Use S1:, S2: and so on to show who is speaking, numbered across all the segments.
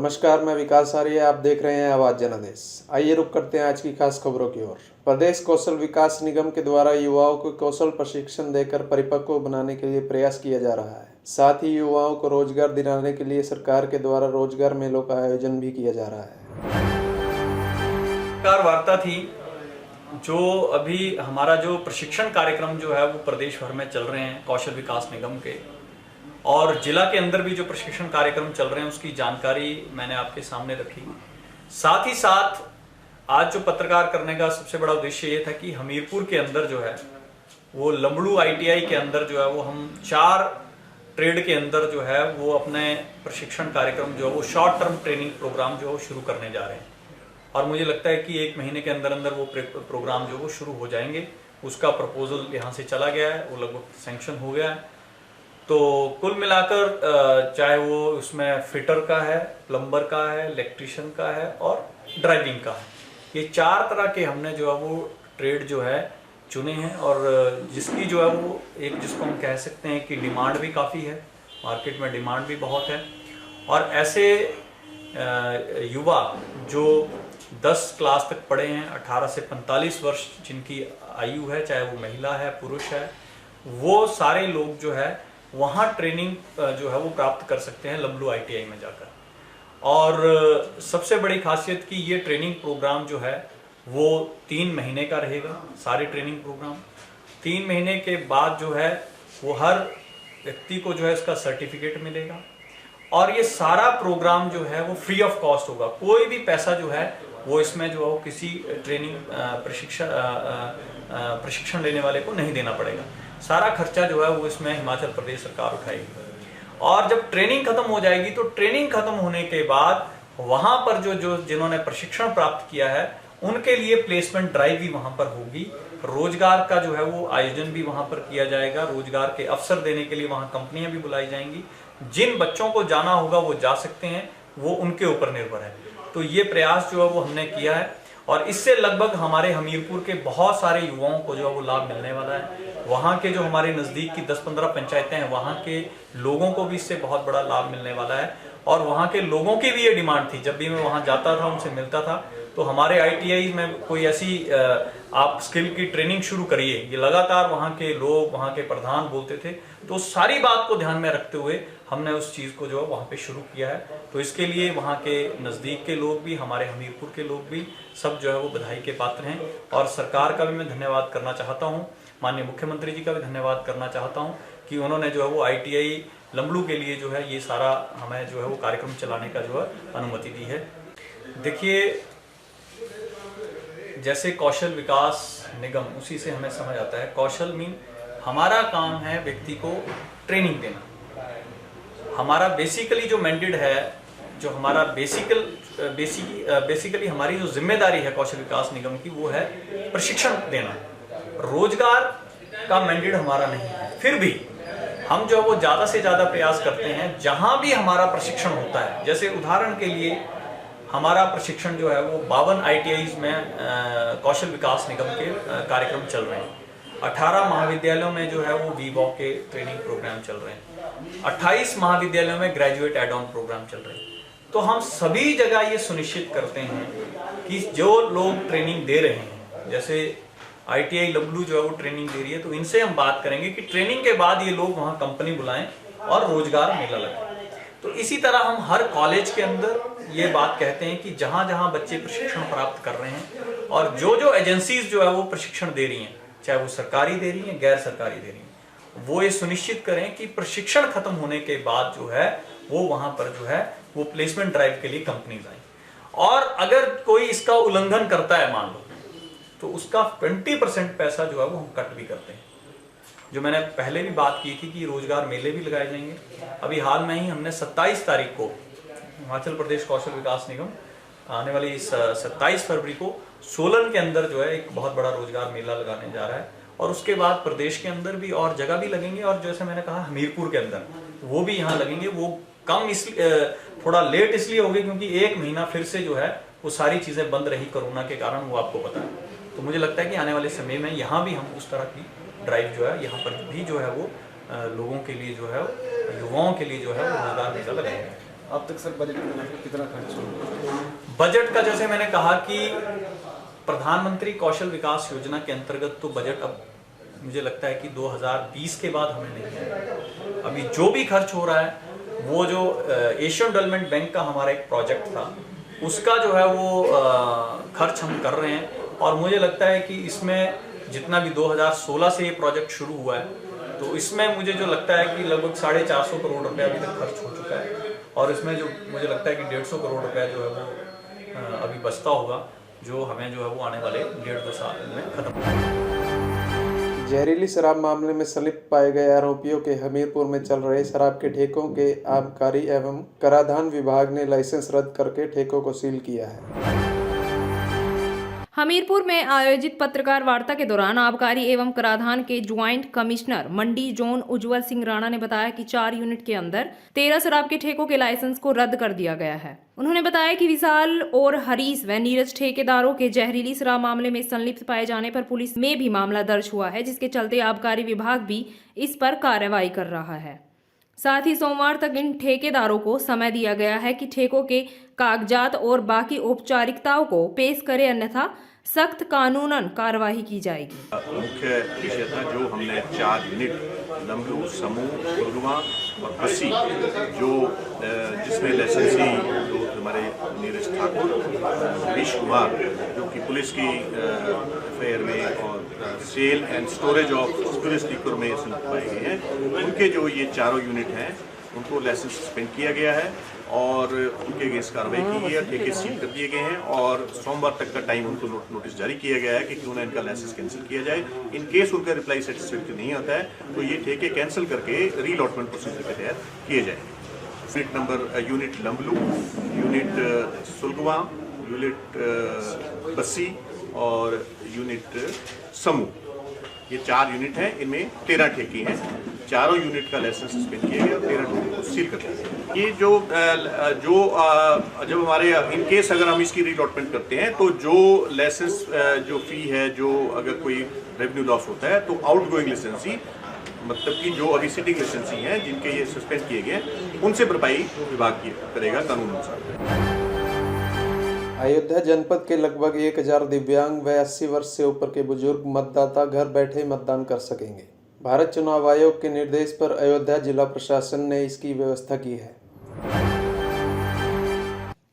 S1: नमस्कार, मैं विकास आर्य। आप देख रहे हैं आवाज जनादेश। आइए रुक करते हैं आज की खास खबरों की ओर। प्रदेश कौशल विकास निगम के द्वारा युवाओं को कौशल प्रशिक्षण देकर परिपक्व बनाने के लिए प्रयास किया जा रहा है। साथ ही युवाओं को रोजगार दिलाने के लिए सरकार के द्वारा रोजगार मेलों का आयोजन भी किया जा रहा है।
S2: वार्ता थी जो अभी हमारा जो प्रशिक्षण कार्यक्रम जो है वो प्रदेश भर में चल रहे हैं कौशल विकास निगम के, और जिला के अंदर भी जो प्रशिक्षण कार्यक्रम चल रहे हैं उसकी जानकारी मैंने आपके सामने रखी। साथ ही साथ आज जो पत्रकार करने का सबसे बड़ा उद्देश्य ये था कि हमीरपुर के अंदर जो है वो लंबड़ू ITI के अंदर जो है वो हम 4 ट्रेड के अंदर जो है वो अपने प्रशिक्षण कार्यक्रम जो है वो शॉर्ट टर्म ट्रेनिंग प्रोग्राम जो है वो शुरू करने जा रहे हैं। और मुझे लगता है कि 1 महीने के अंदर अंदर वो प्रोग्राम जो वो शुरू हो जाएंगे। उसका प्रपोजल यहाँ से चला गया है, वो लगभग सैंक्शन हो गया है। तो कुल मिलाकर चाहे वो उसमें फिटर का है, प्लम्बर का है, इलेक्ट्रिशियन का है और ड्राइविंग का है, ये 4 तरह के हमने जो है वो ट्रेड जो है चुने हैं। और जिसकी जो है वो एक जिसको हम कह सकते हैं कि डिमांड भी काफ़ी है, मार्केट में डिमांड भी बहुत है। और ऐसे युवा जो 10 क्लास तक पढ़े हैं, 18 से 45 वर्ष जिनकी आयु है, चाहे वो महिला है पुरुष है, वो सारे लोग जो है वहाँ ट्रेनिंग जो है वो प्राप्त कर सकते हैं लंबड़ू ITI में जाकर। और सबसे बड़ी खासियत कि ये ट्रेनिंग प्रोग्राम जो है वो 3 महीने का रहेगा। सारे ट्रेनिंग प्रोग्राम 3 महीने के बाद जो है वो हर व्यक्ति को जो है इसका सर्टिफिकेट मिलेगा। और ये सारा प्रोग्राम जो है वो फ्री ऑफ कॉस्ट होगा। कोई भी पैसा जो है वो इसमें जो है वो किसी ट्रेनिंग प्रशिक्षण लेने वाले को नहीं देना पड़ेगा। सारा खर्चा जो है वो इसमें हिमाचल प्रदेश सरकार उठाएगी। और जब ट्रेनिंग खत्म हो जाएगी तो ट्रेनिंग खत्म होने के बाद वहां पर जो जिन्होंने प्रशिक्षण प्राप्त किया है उनके लिए प्लेसमेंट ड्राइव भी वहां पर होगी। रोजगार का जो है वो आयोजन भी वहां पर किया जाएगा। रोजगार के अवसर देने के लिए वहां कंपनियां भी बुलाई जाएंगी। जिन बच्चों को जाना होगा वो जा सकते हैं, वो उनके ऊपर निर्भर है। तो ये प्रयास जो है वो हमने किया है और इससे लगभग हमारे हमीरपुर के बहुत सारे युवाओं को जो है वो लाभ मिलने वाला है। वहाँ के जो हमारे नज़दीक की 10-15 पंचायतें हैं, वहाँ के लोगों को भी इससे बहुत बड़ा लाभ मिलने वाला है। और वहाँ के लोगों की भी ये डिमांड थी। जब भी मैं वहाँ जाता था, उनसे मिलता था, तो हमारे ITI में कोई ऐसी आप स्किल की ट्रेनिंग शुरू करिए, ये लगातार वहाँ के लोग, वहाँ के प्रधान बोलते थे। तो सारी बात को ध्यान में रखते हुए हमने उस चीज़ को जो है वहाँ पे शुरू किया है। तो इसके लिए वहाँ के नज़दीक के लोग भी, हमारे हमीरपुर के लोग भी सब जो है वो बधाई के पात्र हैं। और सरकार का भी मैं धन्यवाद करना चाहता हूँ, माननीय मुख्यमंत्री जी का भी धन्यवाद करना चाहता हूँ कि उन्होंने जो है वो ITI लंबड़ू के लिए जो है ये सारा हमें जो है वो कार्यक्रम चलाने का जो है अनुमति दी है। देखिए, जैसे कौशल विकास निगम, उसी से हमें समझ आता है कौशल मीन हमारा काम है व्यक्ति को ट्रेनिंग देना। हमारा बेसिकली जो मैंडेट है, जो हमारा बेसिकली हमारी जो जिम्मेदारी है कौशल विकास निगम की, वो है प्रशिक्षण देना। रोजगार का मैंडेट हमारा नहीं है। फिर भी हम जो है वो ज़्यादा से ज़्यादा प्रयास करते हैं जहां भी हमारा प्रशिक्षण होता है। जैसे उदाहरण के लिए हमारा प्रशिक्षण जो है वो 52 ITIs में कौशल विकास निगम के कार्यक्रम चल रहे हैं। 18 महाविद्यालयों में जो है वो VWOC के ट्रेनिंग प्रोग्राम चल रहे हैं। 28 महाविद्यालयों में ग्रेजुएट एड ऑन प्रोग्राम चल रहे हैं। तो हम सभी जगह ये सुनिश्चित करते हैं कि जो लोग ट्रेनिंग दे रहे हैं, जैसे ITI लंबड़ू जो है वो ट्रेनिंग दे रही है, तो इनसे हम बात करेंगे कि ट्रेनिंग के बाद ये लोग वहाँ कंपनी बुलाएं और रोजगार मेला लगाएं। तो इसी तरह हम हर कॉलेज के अंदर ये बात कहते हैं कि जहाँ जहाँ बच्चे प्रशिक्षण प्राप्त कर रहे हैं और जो एजेंसीज जो है वो प्रशिक्षण दे रही हैं, चाहे वो सरकारी दे रही हैं, गैर सरकारी दे रही हैं, वो ये सुनिश्चित करें कि प्रशिक्षण खत्म होने के बाद जो है वो वहाँ पर जो है वो प्लेसमेंट ड्राइव के लिए कंपनीज आए। और अगर कोई इसका उल्लंघन करता है मान लो, तो उसका 20% पैसा जो है वो हम कट भी करते हैं। जो मैंने पहले भी बात की थी कि रोजगार मेले भी लगाए जाएंगे। अभी हाल में ही हमने 27 तारीख को हिमाचल प्रदेश कौशल विकास निगम आने वाली 27 फरवरी को सोलन के अंदर जो है एक बहुत बड़ा रोजगार मेला लगाने जा रहा है। और उसके बाद प्रदेश के अंदर भी और जगह भी लगेंगे, और जैसे मैंने कहा हमीरपुर के अंदर वो भी यहाँ लगेंगे। वो कम इसलिए थोड़ा लेट इसलिए हो गए क्योंकि 1 महीना फिर से जो है वो सारी चीज़ें बंद रही कोरोना के कारण, वो आपको पता है। तो मुझे लगता है कि आने वाले समय में यहाँ भी हम उस तरह की ड्राइव जो है, यहाँ पर भी जो है वो लोगों के लिए जो है, युवाओं के लिए जो है वो रोजगार मेला लगाएंगे।
S3: अब तक सर बजट में कितना खर्च हुआ?
S2: बजट का जैसे मैंने कहा कि प्रधानमंत्री कौशल विकास योजना के अंतर्गत तो बजट अब मुझे लगता है कि 2020 के बाद हमें नहीं है। अभी जो भी खर्च हो रहा है वो जो एशियन डेवलपमेंट बैंक का हमारा एक प्रोजेक्ट था उसका जो है वो खर्च हम कर रहे हैं, और मुझे लगता है कि इसमें जितना भी 2016 से ये प्रोजेक्ट शुरू हुआ है तो इसमें मुझे जो लगता है कि लगभग 450 करोड़ रुपए अभी तक खर्च हो चुका है, और इसमें जो मुझे लगता है कि 150 करोड़ रुपए जो है वो अभी बचता होगा, जो हमें जो है वो आने वाले 1.5-2 साल में खत्म होगा।
S1: जहरीली शराब मामले में संलिप्त पाए गए आरोपियों के हमीरपुर में चल रहे शराब के ठेकों के आबकारी एवं कराधान विभाग ने लाइसेंस रद्द करके ठेकों को सील किया है।
S4: हमीरपुर में आयोजित पत्रकार वार्ता के दौरान आबकारी एवं कराधान के ज्वाइंट कमिश्नर मंडी जोन उज्जवल सिंह राणा ने बताया कि 4 यूनिट के अंदर 13 शराब के ठेकों के लाइसेंस को रद्द कर दिया गया है। उन्होंने बताया कि विशाल और हरीश व नीरज ठेकेदारों के जहरीली शराब मामले में संलिप्त पाए जाने पर पुलिस में भी मामला दर्ज हुआ है, जिसके चलते आबकारी विभाग भी इस पर कार्रवाई कर रहा है। साथ ही सोमवार तक इन ठेकेदारों को समय दिया गया है कि ठेकों के कागजात और बाकी औपचारिकताओं को पेश करें, अन्यथा सख्त कानूनन कार्रवाई की जाएगी।
S5: मुख्य विषय था जो हमने 4 यूनिट लम्बू, समूह, गुरुआ और बस्सी जो जिसमें लाइसेंसी जो हमारे नीरज ठाकुर, हरीश कुमार जो कि पुलिस की एफआईआर में और sale and storage of spirits liquor में पाए गए हैं, उनके जो ये चारों यूनिट हैं उनको लाइसेंस सस्पेंड किया गया है और उनके अगेंस्ट कार्रवाई की गई है, ठेके सील कर दिए गए हैं और सोमवार तक का टाइम उनको नोटिस जारी किया गया है कि क्यों ना इनका लाइसेंस कैंसिल किया जाए। इन केस उनका रिप्लाई सेटिस्फैक्टरी नहीं आता है तो ये ठेके कैंसिल करके रीअलॉटमेंट प्रोसीजर के तहत किए जाएंगे। Unit Lamblu, unit Sulgwa, unit Bassi और यूनिट समूह, ये 4 यूनिट हैं। इनमें 13 ठेके हैं। चारों यूनिट का लाइसेंस सस्पेंड किया गया और 13 ठेके को सील कर दिया गया। ये जब हमारे इन केस अगर हम इसकी रीअलॉटमेंट करते हैं तो जो लाइसेंस जो फी है, जो अगर कोई रेवेन्यू लॉस होता है तो आउटगोइंग लाइसेंसी मतलब कि जो अभी सिटिंग लाइसेंसी हैं जिनके ये सस्पेंड किए गए उनसे भरपाई विभाग की करेगा कानून अनुसार।
S1: अयोध्या जनपद के लगभग 1000 दिव्यांग व 80 वर्ष से ऊपर के बुजुर्ग मतदाता घर बैठे मतदान कर सकेंगे। भारत चुनाव आयोग के निर्देश पर अयोध्या जिला प्रशासन ने इसकी व्यवस्था की है।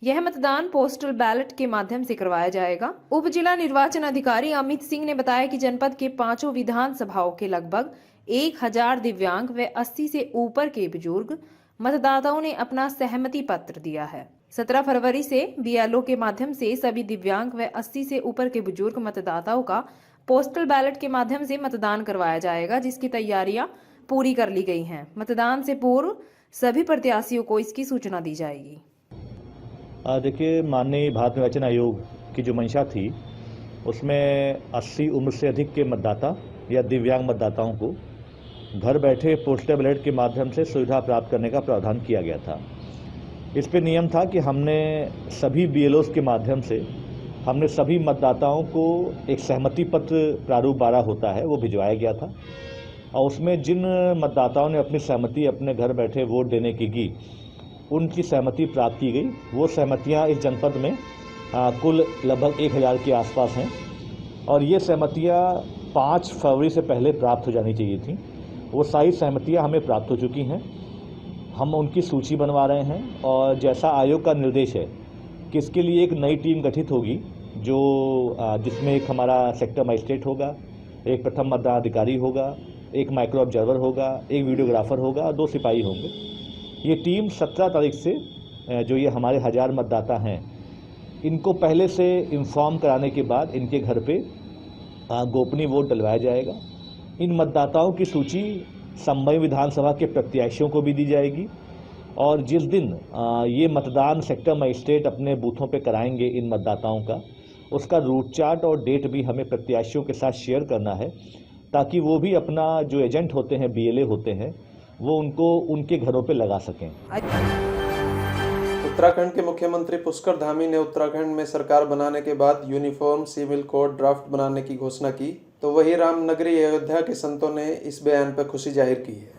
S4: यह मतदान पोस्टल बैलेट के माध्यम से करवाया जाएगा। उप जिला निर्वाचन अधिकारी अमित सिंह ने बताया कि जनपद के 5 विधानसभाओं के लगभग 1000 दिव्यांग व 80 से ऊपर के बुजुर्ग मतदाताओं ने अपना सहमति पत्र दिया है। 17 फरवरी से बीएलओ के माध्यम से सभी दिव्यांग व 80 से ऊपर के बुजुर्ग मतदाताओं का पोस्टल बैलेट के माध्यम से मतदान करवाया जाएगा, जिसकी तैयारियां पूरी कर ली गई हैं। मतदान से पूर्व सभी प्रत्याशियों को इसकी सूचना दी जाएगी।
S6: देखिए, माननीय भारत निर्वाचन आयोग की जो मंशा थी उसमें 80 उम्र से अधिक के मतदाता या दिव्यांग मतदाताओं को घर बैठे पोस्टल बैलेट के माध्यम से सुविधा प्राप्त करने का प्रावधान किया गया था। इस पे नियम था कि हमने सभी बीएलओस के माध्यम से हमने सभी मतदाताओं को एक सहमति पत्र प्रारूप 12 होता है वो भिजवाया गया था, और उसमें जिन मतदाताओं ने अपनी सहमति अपने घर बैठे वोट देने की की उनकी सहमति प्राप्त की गई। वो सहमतियां इस जनपद में कुल लगभग 1000 के आसपास हैं, और ये सहमतियां 5 फरवरी से पहले प्राप्त हो जानी चाहिए थी। वो सारी सहमतियां हमें प्राप्त हो चुकी हैं। हम उनकी सूची बनवा रहे हैं, और जैसा आयोग का निर्देश है कि इसके लिए एक नई टीम गठित होगी जो जिसमें एक हमारा सेक्टर मजिस्ट्रेट होगा, एक प्रथम मतदान अधिकारी होगा, एक माइक्रो ऑब्जर्वर होगा, एक वीडियोग्राफर होगा और 2 सिपाही होंगे। ये टीम 17 तारीख से जो ये हमारे 1000 मतदाता हैं इनको पहले से इन्फॉर्म कराने के बाद इनके घर पे गोपनीय वोट डलवाया जाएगा। इन मतदाताओं की सूची संबंधित विधानसभा के प्रत्याशियों को भी दी जाएगी, और जिस दिन ये मतदान सेक्टर मजिस्ट्रेट अपने बूथों पे कराएंगे इन मतदाताओं का, उसका रूट चार्ट और डेट भी हमें प्रत्याशियों के साथ शेयर करना है, ताकि वो भी अपना जो एजेंट होते हैं, बीएलए होते हैं, वो उनको उनके घरों पे लगा सकें।
S1: उत्तराखंड के मुख्यमंत्री पुष्कर धामी ने उत्तराखंड में सरकार बनाने के बाद यूनिफॉर्म सिविल कोड ड्राफ्ट बनाने की घोषणा की, तो वही रामनगरी अयोध्या के संतों ने इस बयान पर खुशी जाहिर की है।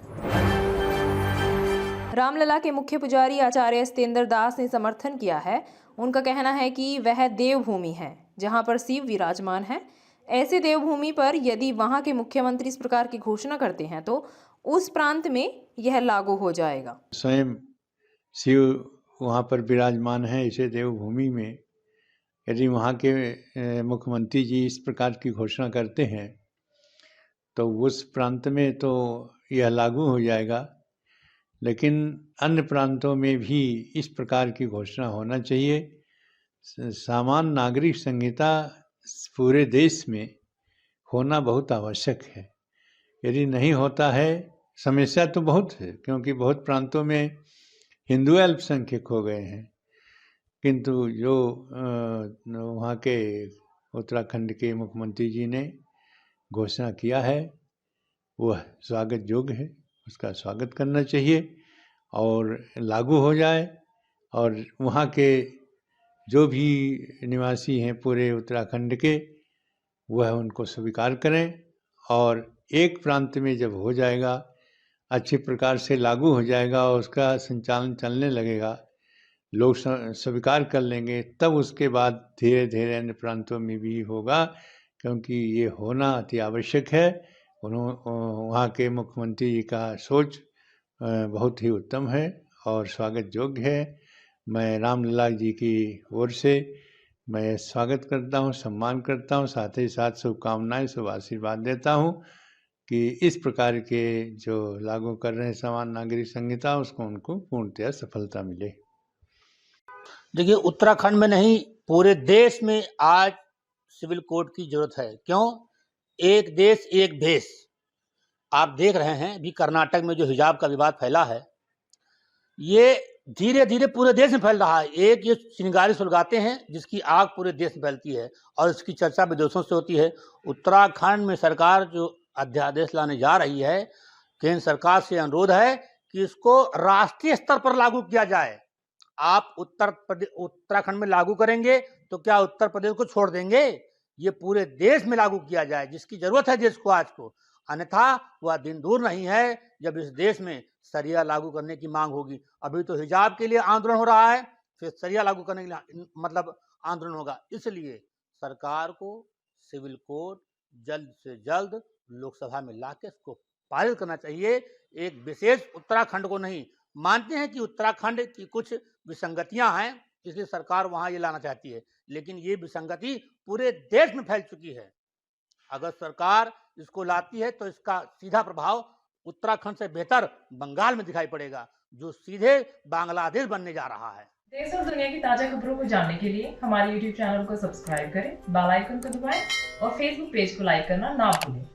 S4: रामलला के मुख्य पुजारी आचार्य सतेंद्र दास ने समर्थन किया है। उनका कहना है कि वह देवभूमि है जहां पर शिव विराजमान है। ऐसे देवभूमि पर यदि वहां के मुख्यमंत्री इस प्रकार की घोषणा करते हैं तो उस प्रांत में यह लागू हो जाएगा।
S7: स्वयं शिव वहाँ पर विराजमान है इसे देवभूमि में, यदि वहाँ के मुख्यमंत्री जी इस प्रकार की घोषणा करते हैं तो उस प्रांत में तो यह लागू हो जाएगा। लेकिन अन्य प्रांतों में भी इस प्रकार की घोषणा होना चाहिए। सामान्य नागरिक संहिता पूरे देश में होना बहुत आवश्यक है। यदि नहीं होता है, समस्या तो बहुत है, क्योंकि बहुत प्रांतों में हिंदू अल्पसंख्यक हो गए हैं, किंतु जो वहाँ के उत्तराखंड के मुख्यमंत्री जी ने घोषणा किया है वह स्वागत योग्य है, उसका स्वागत करना चाहिए और लागू हो जाए। और वहाँ के जो भी निवासी हैं पूरे उत्तराखंड के, वह उनको स्वीकार करें और एक प्रांत में जब हो जाएगा, अच्छे प्रकार से लागू हो जाएगा और उसका संचालन चलने लगेगा, लोग स्वीकार कर लेंगे, तब उसके बाद धीरे धीरे अन्य प्रांतों में भी होगा, क्योंकि ये होना अति आवश्यक है। वहाँ के मुख्यमंत्री जी का सोच बहुत ही उत्तम है और स्वागत योग्य है। मैं रामलला जी की ओर से मैं स्वागत करता हूँ, सम्मान करता हूँ, साथ ही साथ शुभकामनाएं, शुभ आशीर्वाद देता हूँ कि इस प्रकार के जो लागू कर रहे हैं सामान्य नागरिक संहिता, उसको उनको पूर्णतया सफलता मिले।
S8: देखिए, उत्तराखंड में नहीं पूरे देश में आज सिविल कोड की जरूरत है। क्यों? एक देश एक भेष। आप देख रहे हैं अभी कर्नाटक में जो हिजाब का विवाद फैला है, ये धीरे धीरे पूरे देश में फैल रहा है। एक ये चिंगारी सुलगाते हैं जिसकी आग पूरे देश में फैलती है और इसकी चर्चा विदेशों से होती है। उत्तराखंड में सरकार जो अध्यादेश लाने जा रही है, केंद्र सरकार से अनुरोध है कि इसको राष्ट्रीय स्तर पर लागू किया जाए। आप उत्तराखंड में लागू करेंगे तो क्या उत्तर प्रदेश को छोड़ देंगे? ये पूरे देश में लागू किया जाए, जिसकी जरूरत है देश को आज को। अन्यथा वह दिन दूर नहीं है जब इस देश में शरिया लागू करने की मांग होगी। अभी तो हिजाब के लिए आंदोलन हो रहा है, फिर शरिया लागू करने के लिए मतलब आंदोलन होगा। इसलिए सरकार को सिविल कोड जल्द से जल्द लोकसभा में लाके इसको पारित करना चाहिए। एक विशेष उत्तराखंड को नहीं, मानते हैं कि उत्तराखंड की कुछ विसंगतियां हैं, इसलिए सरकार वहां ये लाना चाहती है, लेकिन ये विसंगति पूरे देश में फैल चुकी है। अगर सरकार इसको लाती है तो इसका सीधा प्रभाव उत्तराखंड से बेहतर बंगाल में दिखाई पड़ेगा, जो सीधे बांग्लादेश बनने जा रहा है।
S9: देश और दुनिया की ताजा खबरों को जानने के लिए हमारे YouTube चैनल को सब्सक्राइब करें, बेल आइकन को दबाएं और Facebook पेज को लाइक करना ना भूलें।